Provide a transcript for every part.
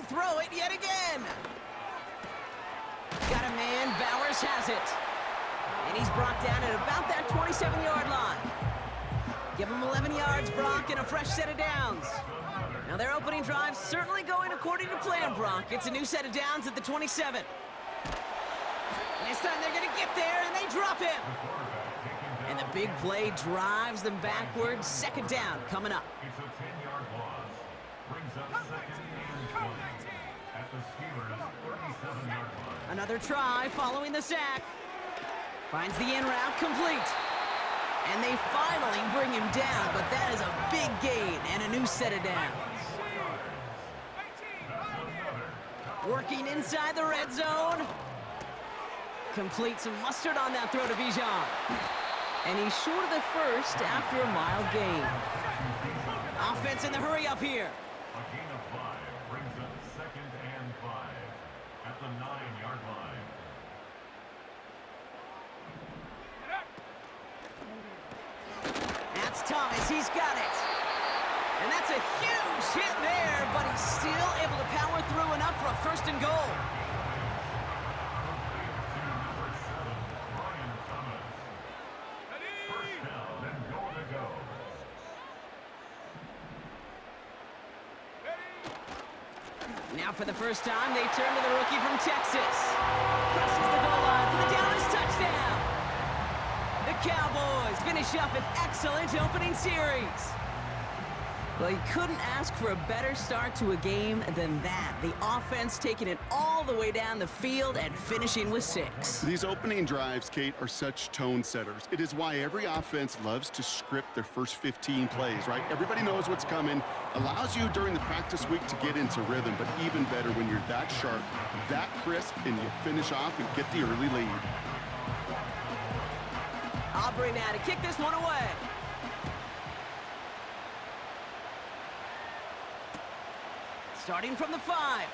throw it yet again. Got a man, Bowers has it. And he's brought down at about that 27-yard line. Give him 11 yards, Brock, and a fresh set of downs. Now their opening drive's certainly going according to plan, Brock. It's a new set of downs at the 27. And this time they're going to get there, and they drop him. And the big play drives them backwards. Second down coming up. It's a 10-yard loss. Brings up second and 20 at the Steelers' 37-yard line. Another try following the sack. Finds the in route complete. And they finally bring him down, but that is a big gain and a new set of downs. Working inside the red zone. Complete some mustard on that throw to Bijan. And he's short of the first after a mild gain. Offense in the hurry up here. A gain of 5 brings up second and 5 at the 9-yard line. That's Thomas, he's got it. And that's a huge hit there, but he's still able to power through enough for a first and goal. Now for the first time, they turn to the rookie from Texas. Crosses the goal line for the Dallas touchdown. The Cowboys finish up an excellent opening series. Well, you couldn't ask for a better start to a game than that. The offense taking it all the way down the field and finishing with 6. These opening drives, Kate, are such tone setters. It is why every offense loves to script their first 15 plays, right? Everybody knows what's coming. Allows you during the practice week to get into rhythm, but even better when you're that sharp, that crisp, and you finish off and get the early lead. Aubrey now to kick this one away. Starting from the 5.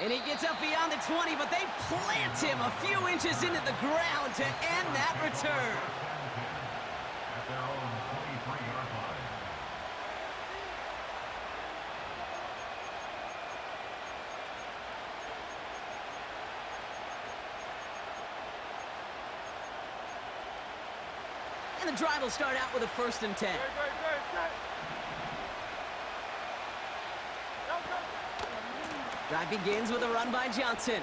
And he gets up beyond the 20, but they plant him a few inches into the ground to end that return. At their own 23-yard line. And the drive will start out with a 1st and 10. Drive begins with a run by Johnson.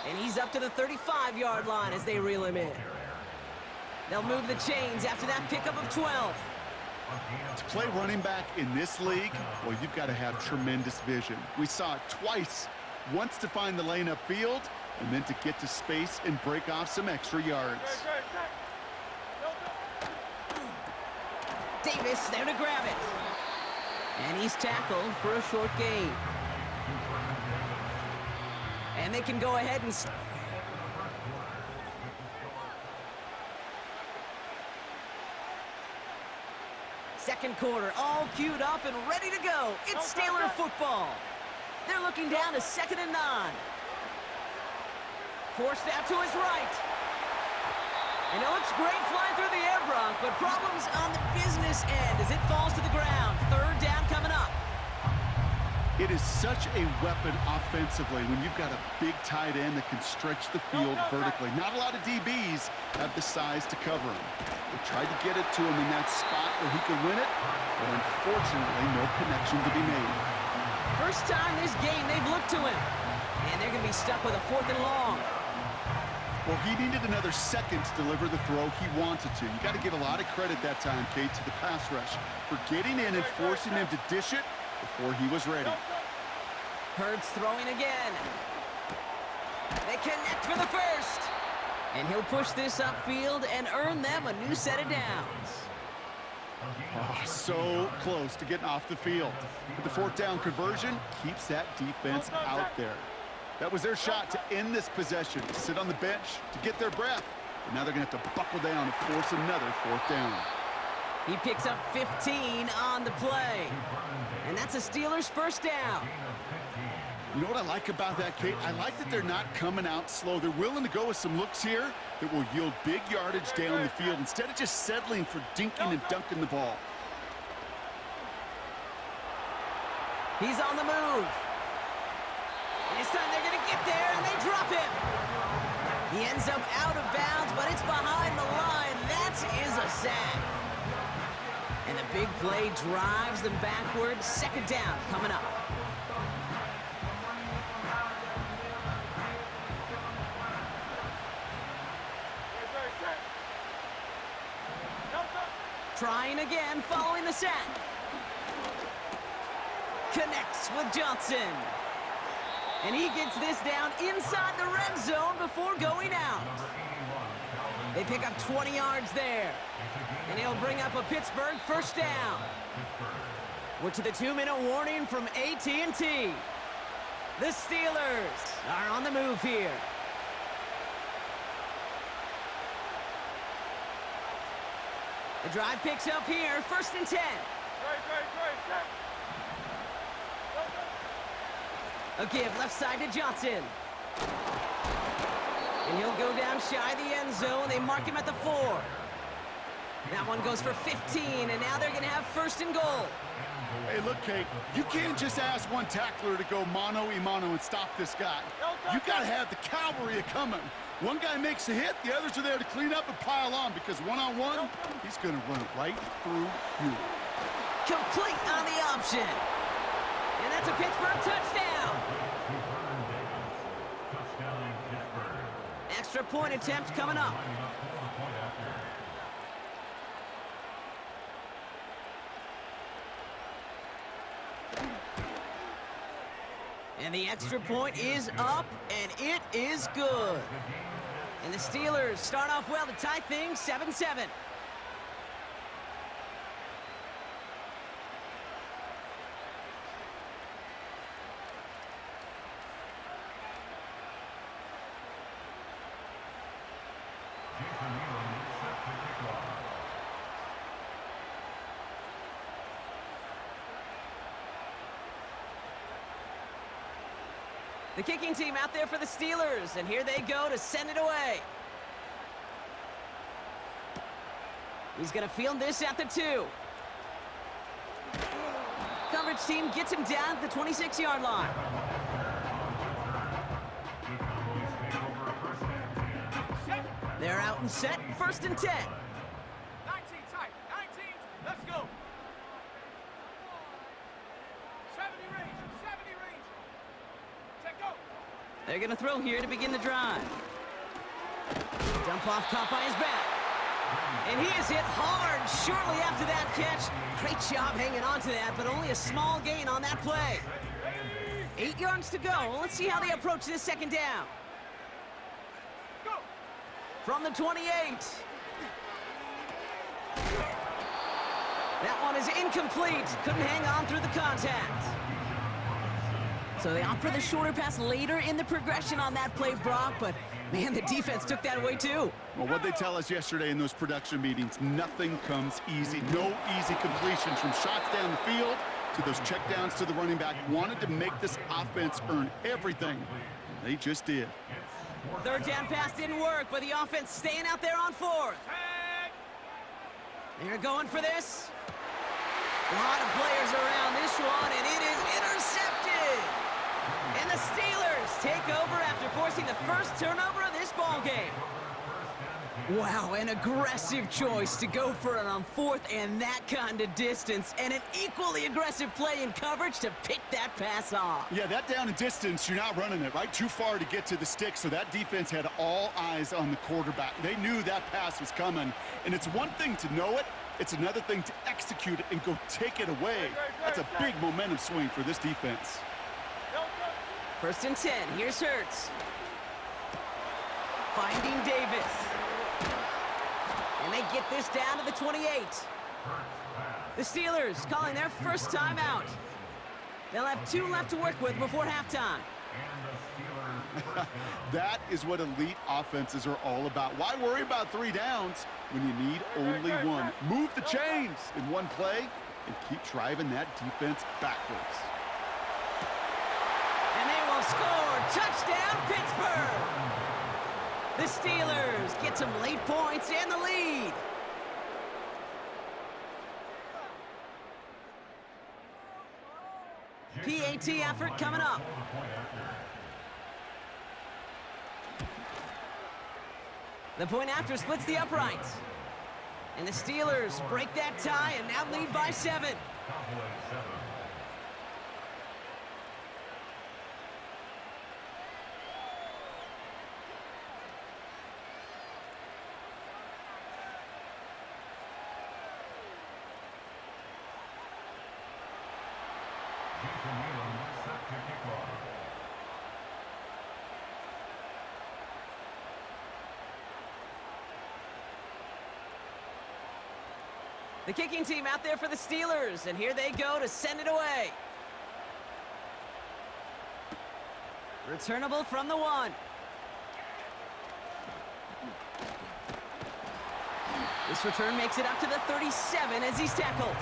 And he's up to the 35-yard line as they reel him in. They'll move the chains after that pickup of 12. To play running back in this league, well, you've got to have tremendous vision. We saw it twice. Once to find the lane upfield, and then to get to space and break off some extra yards. Davis there to grab it. And he's tackled for a short gain. And they can go ahead and... Second quarter, all queued up and ready to go. It's Steeler football. They're looking down to 2nd and 9. Forced out to his right. And it looks great flying through the air, Brock, but problems on the business end as it falls to the ground. 3rd down coming up. It is such a weapon offensively when you've got a big tight end that can stretch the field vertically. Not a lot of DBs have the size to cover him. They tried to get it to him in that spot where he could win it, but unfortunately no connection to be made. First time this game they've looked to him. And they're going to be stuck with a 4th and long. Well, he needed another second to deliver the throw he wanted to. You got to give a lot of credit that time, Kate, to the pass rush for getting in and forcing him to dish it before he was ready. Hurts throwing again. They connect for the 1st. And he'll push this upfield and earn them a new set of downs. Oh, so close to getting off the field. But the 4th down conversion keeps that defense out there. That was their shot to end this possession, to sit on the bench, to get their breath. But now they're going to have to buckle down and force another 4th down. He picks up 15 on the play. And that's a Steelers' 1st down. You know what I like about that, Kate? I like that they're not coming out slow. They're willing to go with some looks here that will yield big yardage down the field instead of just settling for dinking and dunking the ball. He's on the move. And this time they're going to get there, and they drop him. He ends up out of bounds, but it's behind the line. That is a sack. And the big play drives them backward. Second down coming up. Trying again following the sack. Connects with Johnson. And he gets this down inside the red zone before going out. They pick up 20 yards there. And he'll bring up a Pittsburgh first down. We're to the 2-minute warning from AT&T. The Steelers are on the move here. The drive picks up here, 1st and 10. A give left side to Johnson. And he'll go down shy of the end zone. They mark him at the 4. That one goes for 15, and now they're going to have 1st and goal. Hey, look, Kate, you can't just ask one tackler to go mano-a-mano and stop this guy. You got to have the cavalry coming. One guy makes a hit, the others are there to clean up and pile on, because one-on-one, he's going to run it right through you. Complete on the option. And that's a Pittsburgh touchdown. Extra point attempt coming up. And the extra point is up, and it is good. And the Steelers start off well to tie things 7-7. The kicking team out there for the Steelers, and here they go to send it away. He's going to field this at the 2. Coverage team gets him down at the 26-yard line. They're out and set, 1st and 10. 19 tight, 19, let's go. 70 range, 70 range. Check go. They're going to throw here to begin the drive. Dump off caught by his back. And he is hit hard shortly after that catch. Great job hanging on to that, but only a small gain on that play. 8 yards to go. Let's see how they approach this second down. Go. From the 28. That one is incomplete. Couldn't hang on through the contact. So they opt for the shorter pass later in the progression on that play, Brock, but man, the defense took that away too. Well, what they tell us yesterday in those production meetings, nothing comes easy. No easy completions from shots down the field to those checkdowns to the running back. Wanted to make this offense earn everything. They just did. Third down pass didn't work, but the offense staying out there on 4th. They're going for this. A lot of players around this one, and it is intercepted. And the Steelers take over after forcing the first turnover of this ball game. Wow, an aggressive choice to go for it on 4th and that kind of distance, and an equally aggressive play in coverage to pick that pass off. Yeah, that down and distance, you're not running it, right? Too far to get to the stick, so that defense had all eyes on the quarterback. They knew that pass was coming, and it's one thing to know it, it's another thing to execute it and go take it away. That's a big momentum swing for this defense. 1st and 10, here's Hurts. Finding Davis. And they get this down to the 28. The Steelers calling their first timeout. They'll have 2 left to work with before halftime. That is what elite offenses are all about. Why worry about 3 downs when you need only 1? Move the chains in one play and keep driving that defense backwards. And they will score. Touchdown, Pittsburgh! The Steelers get some late points and the lead. PAT effort coming up. For the point after. The point after splits the uprights. And the Steelers break that tie and now lead by 7. Cowboys 7. Jason Nealon set to kick off. The kicking team out there for the Steelers, and here they go to send it away. Returnable from the 1. This return makes it up to the 37 as he's tackled.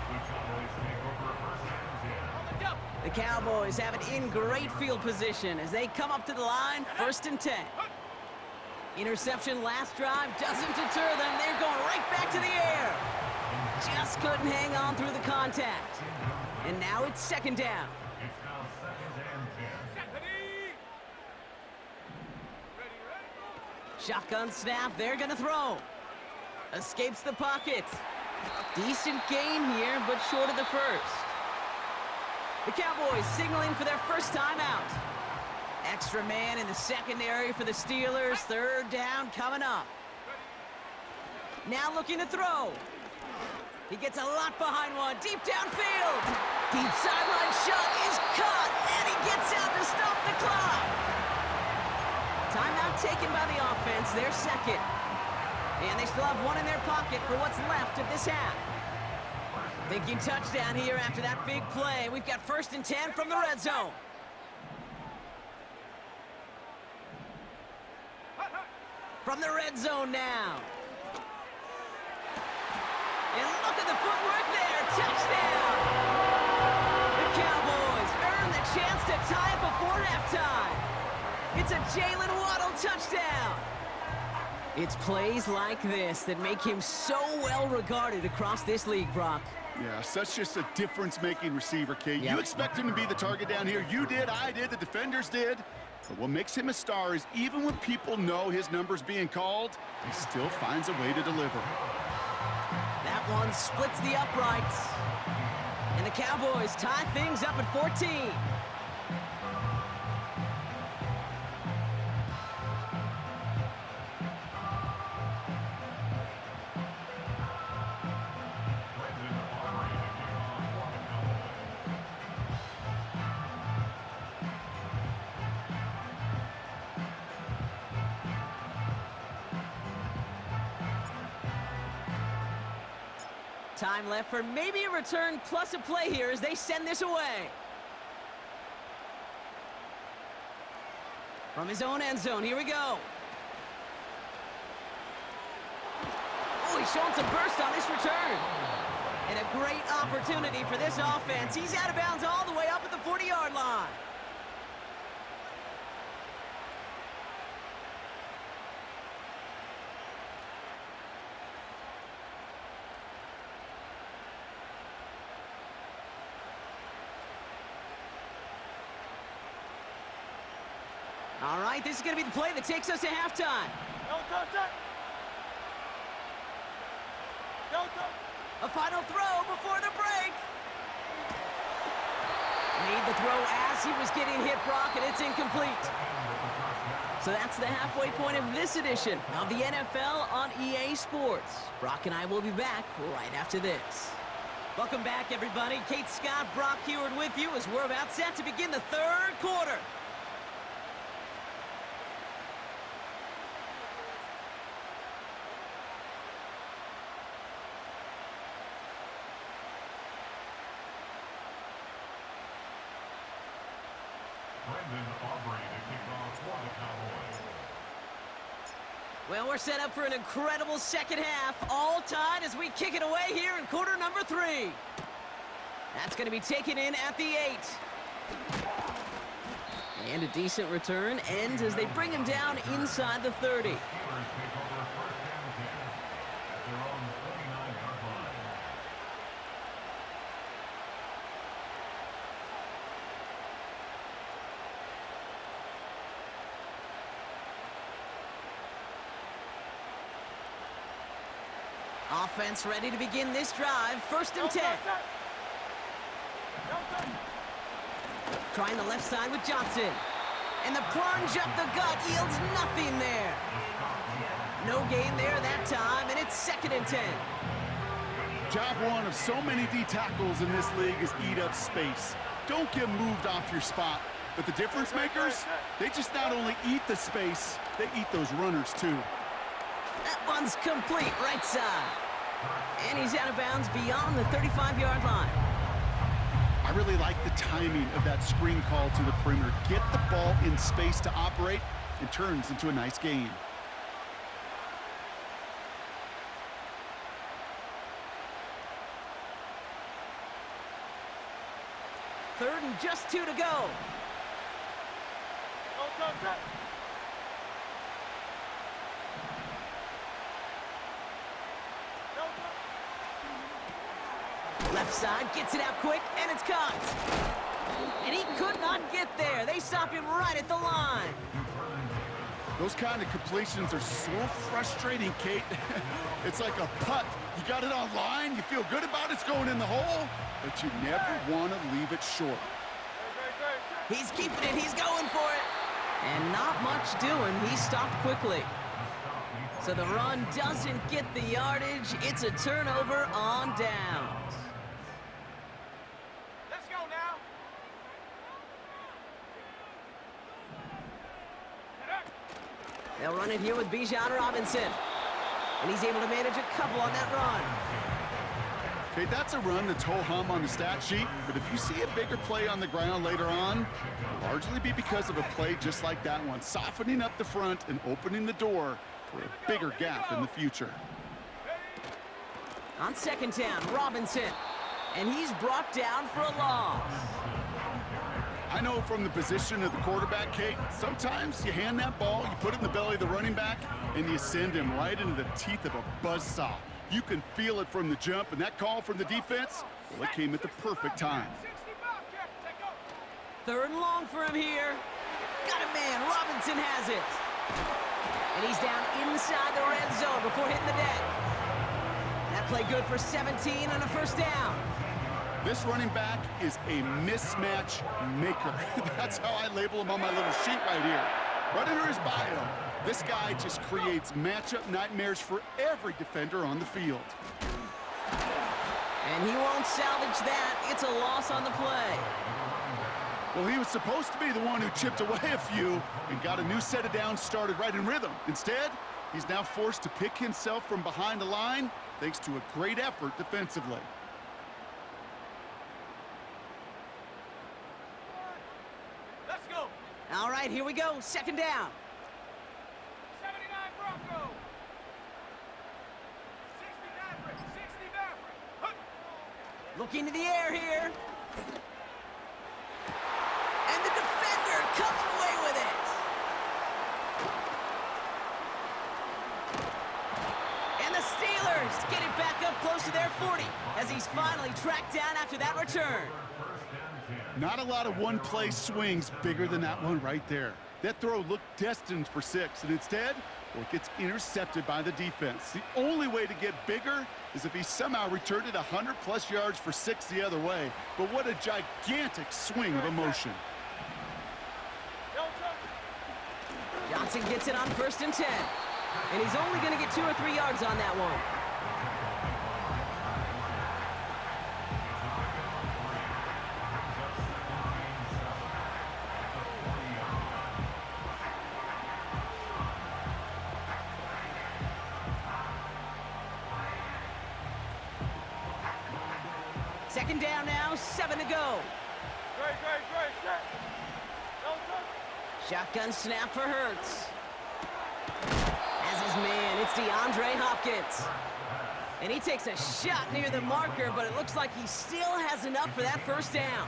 The Cowboys take over first and 10. On the double. The Cowboys have it in great field position as they come up to the line, 1st and 10. Interception last drive doesn't deter them. They're going right back to the air. Just couldn't hang on through the contact. And now it's 2nd down. It's now 2nd and 10. Set the knee. Ready. Shotgun snap, they're gonna throw. Escapes the pocket. Decent gain here, but short of the first. The Cowboys signaling for their first timeout. Extra man in the secondary for the Steelers. 3rd down coming up. Now looking to throw. He gets a lot behind one. Deep downfield. Deep sideline shot is caught, and he gets out to stop the clock. Timeout taken by the offense, their 2nd. And they still have 1 in their pocket for what's left of this half. Thinking touchdown here after that big play. We've got 1st and 10 from the red zone. From the red zone now. And look at the footwork there. Touchdown! The Cowboys earn the chance to tie it before halftime. It's a Jalen Waddle touchdown. It's plays like this that make him so well regarded across this league, Brock. Yeah, such just a difference-making receiver, Kate. Yep. You expect him to be the target down here. You did, I did, the defenders did. But what makes him a star is even when people know his number's being called, he still finds a way to deliver. That one splits the uprights. And the Cowboys tie things up at 14. Time left for maybe a return plus a play here as they send this away. From his own end zone, here we go. Oh, he's showing some burst on this return. And a great opportunity for this offense. He's out of bounds all the way up at the 40-yard line. All right, this is going to be the play that takes us to halftime. Don't touch it. Don't touch. A final throw before the break. Made the throw as he was getting hit, Brock, and it's incomplete. So that's the halfway point of this edition of the NFL on EA Sports. Brock and I will be back right after this. Welcome back, everybody. Kate Scott, Brock Heward with you as we're about set to begin the 3rd quarter. Brendan Aubrey to kick off for the Cowboys. Well, we're set up for an incredible second half, all tied as we kick it away here in quarter number 3. That's going to be taken in at the 8. And a decent return ends as they bring him down inside the 30. Steelers take over first and 10 at their own 49-yard line. Offense ready to begin this drive. First and 10. Trying the left side with Johnson. And the plunge up the gut yields nothing there. No gain there that time, and it's second and 10. Job one of so many D tackles in this league is eat up space. Don't get moved off your spot. But the difference makers, they just not only eat the space, they eat those runners too. That one's complete, right side. And he's out of bounds beyond the 35-yard line. I really like the timing of that screen call to the perimeter. Get the ball in space to operate, and turns into a nice gain. Third and just 2 to go. Left side gets it out quick, and it's caught. And he could not get there. They stop him right at the line. Those kind of completions are so frustrating, Kate. It's like a putt. You got it on line, you feel good about it's going in the hole, but you never want to leave it short. He's keeping it. He's going for it. And not much doing. He stopped quickly. So the run doesn't get the yardage. It's a turnover on downs. Let's go now. They'll run it here with Bijan Robinson. And he's able to manage a couple on that run. Okay, that's a run that's ho-hum on the stat sheet, but if you see a bigger play on the ground later on, it'll largely be because of a play just like that one, softening up the front and opening the door for a bigger gap in the future. On second down, Robinson. And he's brought down for a loss. I know from the position of the quarterback, Kate, sometimes you hand that ball, you put it in the belly of the running back, and you send him right into the teeth of a buzzsaw. You can feel it from the jump, and that call from the defense, well, it came at the perfect time. Third and long for him here. Got a man. Robinson has it. And he's down inside the red zone before hitting the deck. That play good for 17 and a first down. This running back is a mismatch maker. That's how I label him on my little sheet right here. Right under his bio, this guy just creates matchup nightmares for every defender on the field. And he won't salvage that. It's a loss on the play. Well, he was supposed to be the one who chipped away a few and got a new set of downs started right in rhythm. Instead, he's now forced to pick himself from behind the line thanks to a great effort defensively. Let's go. All right, here we go. Second down. 79 Bronco. 60 Maverick. 60 Maverick. Looking to the air here. And the defender comes away with it. And the Steelers get it back up close to their 40 as he's finally tracked down after that return. Not a lot of one-play swings bigger than that one right there. That throw looked destined for 6, and instead, well, it gets intercepted by the defense. The only way to get bigger is if he somehow returned it 100-plus yards for 6 the other way. But what a gigantic swing of emotion. Johnson gets it on first and 10. And he's only going to get 2 or 3 yards on that one. Second down now, 7 to go. Great. Shotgun snap for Hurts. As his man, it's DeAndre Hopkins. And he takes a shot near the marker, but it looks like he still has enough for that first down.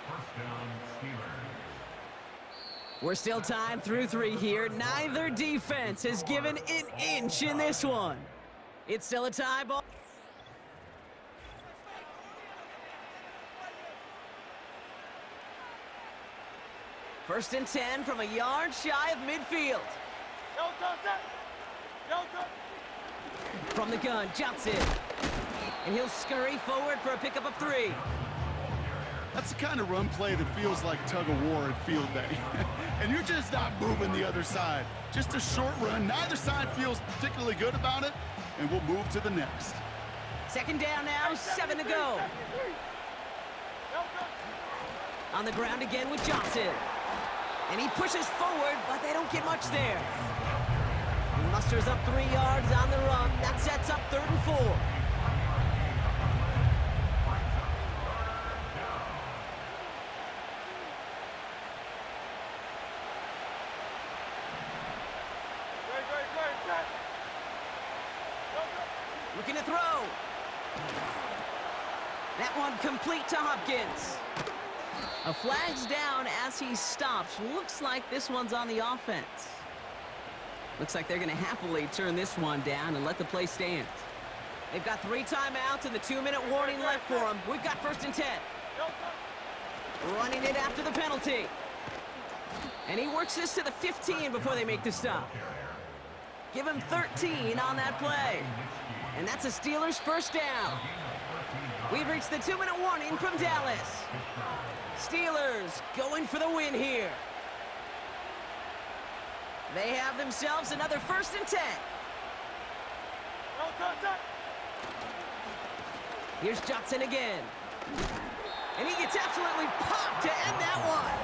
First down, Steelers. We're still tied through 3 here. Neither defense has given an inch in this one. It's still a tie ball. First and 10 from a yard shy of midfield. From the gun, Johnson. And he'll scurry forward for a pickup of 3. That's the kind of run play that feels like tug-of-war at field day. And you're just not moving the other side. Just a short run. Neither side feels particularly good about it, and we'll move to the next. Second down now, 7 to go. On the ground again with Johnson. And he pushes forward, but they don't get much there. He musters up 3 yards on the run. That sets up 3rd and 4. Looking to throw. That one complete to Hopkins. A flag's down as he stops. Looks like this one's on the offense. Looks like they're going to happily turn this one down and let the play stand. They've got 3 timeouts and the 2-minute warning left for them. We've got 1st and 10. Running it after the penalty. And he works this to the 15 before they make the stop. Give him 13 on that play. And that's a Steelers 1st down. We've reached the 2-minute warning from Dallas. Steelers going for the win here. They have themselves another 1st and 10. Here's Johnson again. And he gets absolutely popped to end that one.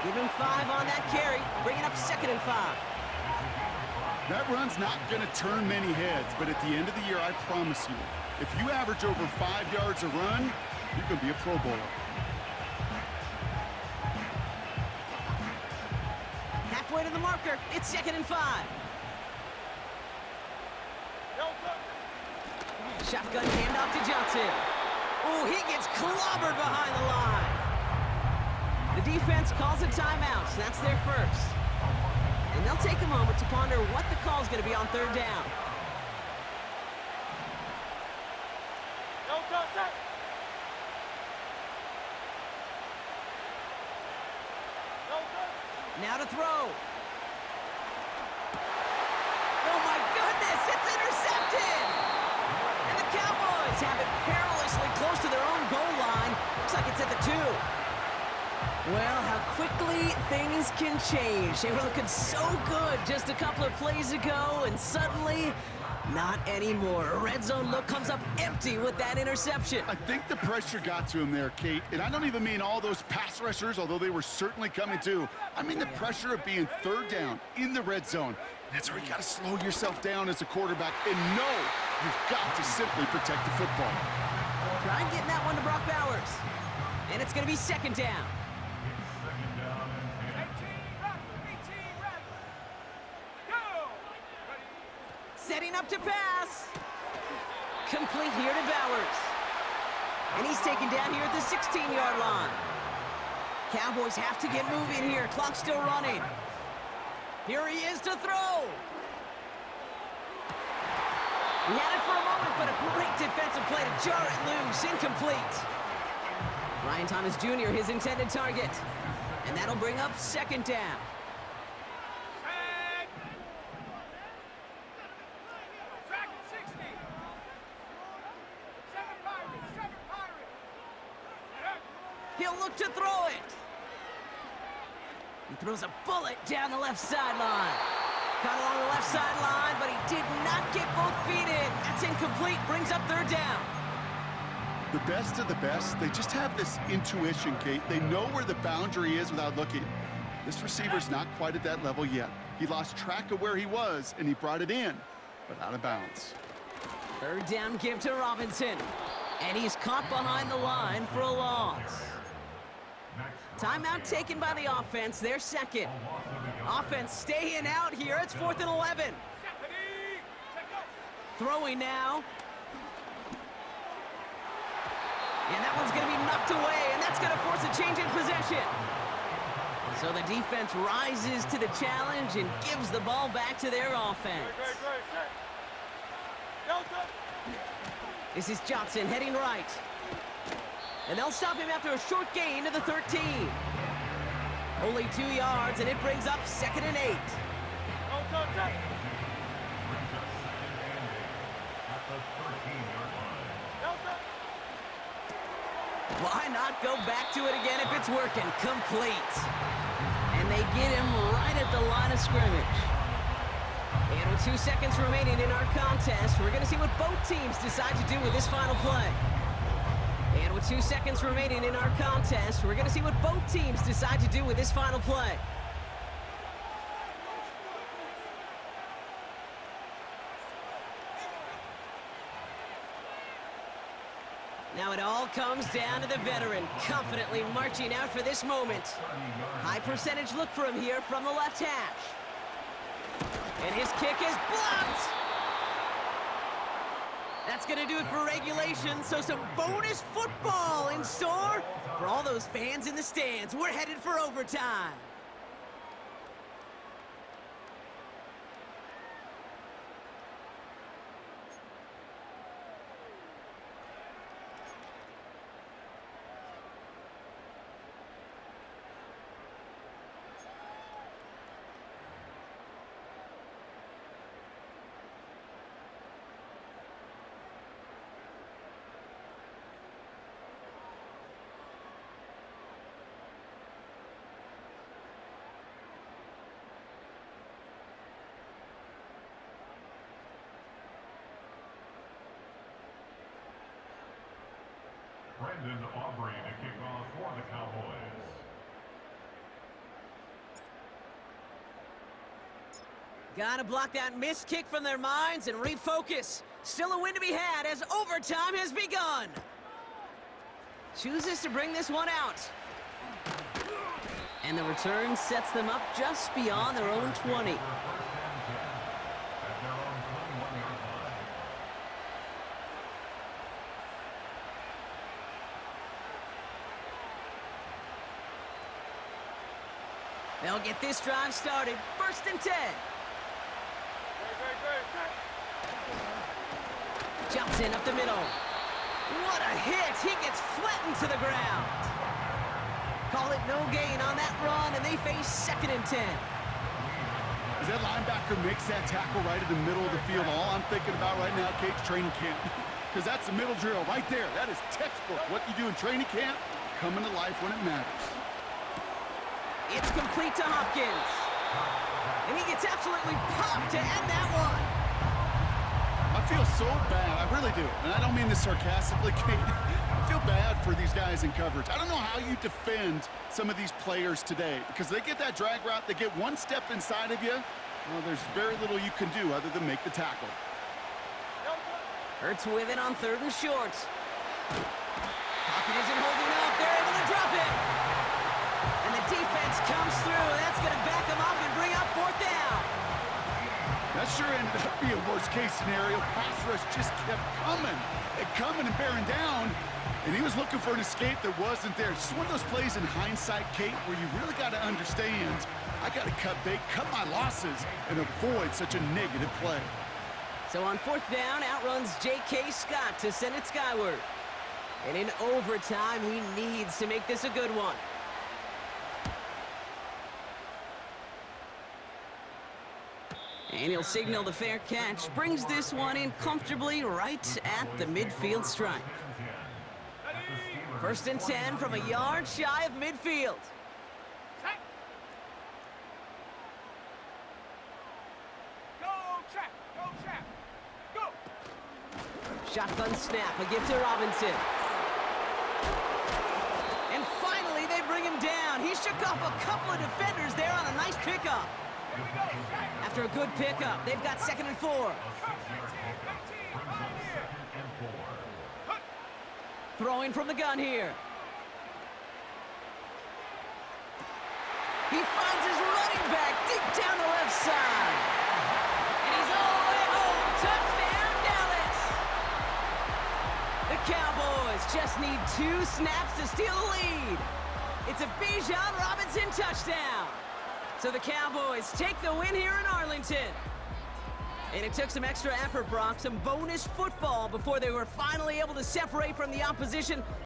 Give him 5 on that carry, bringing up 2nd and 5. That run's not going to turn many heads, but at the end of the year, I promise you, if you average over 5 yards a run, you're going to be a Pro Bowler. Halfway to the marker, it's 2nd and 5. Shotgun handoff to Johnson. Oh, he gets clobbered behind the line. The defense calls a timeout, so that's their 1st. And they'll take a moment to ponder what the call is going to be on 3rd down. Now to throw. Oh my goodness, it's intercepted! And the Cowboys have it perilously close to their own goal line. Looks like it's at the 2. Well, how quickly things can change. They were looking so good just a couple of plays ago, and suddenly, not anymore. A red zone look comes up empty with that interception. I think the pressure got to him there, Kate. And I don't even mean all those pass rushers, although they were certainly coming too. I mean the pressure of being 3rd down in the red zone. That's where you got to slow yourself down as a quarterback and know you've got to simply protect the football. Try getting that one to Brock Bowers. And it's going to be 2nd down. Setting up to pass. Complete here to Bowers. And he's taken down here at the 16-yard line. Cowboys have to get moving here. Clock's still running. Here he is to throw. He had it for a moment, but a great defensive play to jar it loose. Incomplete. Ryan Thomas Jr., his intended target. And that'll bring up 2nd down. He'll look to throw it. He throws a bullet down the left sideline. Caught along the left sideline, but he did not get both feet in. That's incomplete, brings up 3rd down. The best of the best, they just have this intuition, Kate. They know where the boundary is without looking. This receiver's not quite at that level yet. He lost track of where he was, and he brought it in, but out of bounds. 3rd down give to Robinson. And he's caught behind the line for a loss. Timeout taken by the offense, their 2nd. Offense staying out here, it's 4th and 11. Throwing now. And that one's going to be knocked away, and that's going to force a change in possession. So the defense rises to the challenge and gives the ball back to their offense. This is Johnson heading right. And they'll stop him after a short gain to the 13. Only 2 yards, and it brings up 2nd and 8. the 13-yard line. Why not go back to it again if it's working? Complete. And they get him right at the line of scrimmage. And with 2 seconds remaining in our contest, we're going to see what both teams decide to do with this final play. And with 2 seconds remaining in our contest, we're going to see what both teams decide to do with this final play. Now it all comes down to the veteran, confidently marching out for this moment. High percentage look for him here from the left hash. And his kick is blocked! That's going to do it for regulation, so some bonus football in store for all those fans in the stands. We're headed for overtime. Brendan Aubrey to kick off for the Cowboys. Gotta block that missed kick from their minds and refocus. Still a win to be had as overtime has begun. Chooses to bring this one out. And the return sets them up just beyond their own 20. They'll get this drive started. First and 10. Johnson up the middle. What a hit! He gets flattened to the ground. Call it no gain on that run, and they face second and 10. As that linebacker makes that tackle right in the middle of the field, all I'm thinking about right now, Kate's training camp. Because that's the middle drill right there. That is textbook. What you do in training camp, coming to life when it matters. It's complete to Hopkins. And he gets absolutely popped to end that one. I feel so bad. I really do. And I don't mean this sarcastically, Kate. I feel bad for these guys in coverage. I don't know how you defend some of these players today because they get that drag route, they get one step inside of you. Well, there's very little you can do other than make the tackle. Hurts with it on third and short. Pocket isn't holding up. They're able to drop it. And the defense comes through. That's going to back them up and bring up fourth down. That sure ended up being a worst-case scenario. Pass rush just kept coming and bearing down. And he was looking for an escape that wasn't there. Just one of those plays in hindsight, Kate, where you really got to understand, I got to cut bait, cut my losses, and avoid such a negative play. So on fourth down, outruns J.K. Scott to send it skyward. And in overtime, he needs to make this a good one. And he'll signal the fair catch. Brings this one in comfortably right at the midfield stripe. First and 10 from a yard shy of midfield. Go! Shotgun snap, a gift to Robinson. And finally, they bring him down. He shook off a couple of defenders there on a nice pickup. After a good pickup, they've got second and 4. Throwing from the gun here. He finds his running back deep down the left side. And he's all the way home. Touchdown, Dallas. The Cowboys just need 2 snaps to steal the lead. It's a Bijan Robinson touchdown. So the Cowboys take the win here in Arlington. And it took some extra effort, Brock, some bonus football before they were finally able to separate from the opposition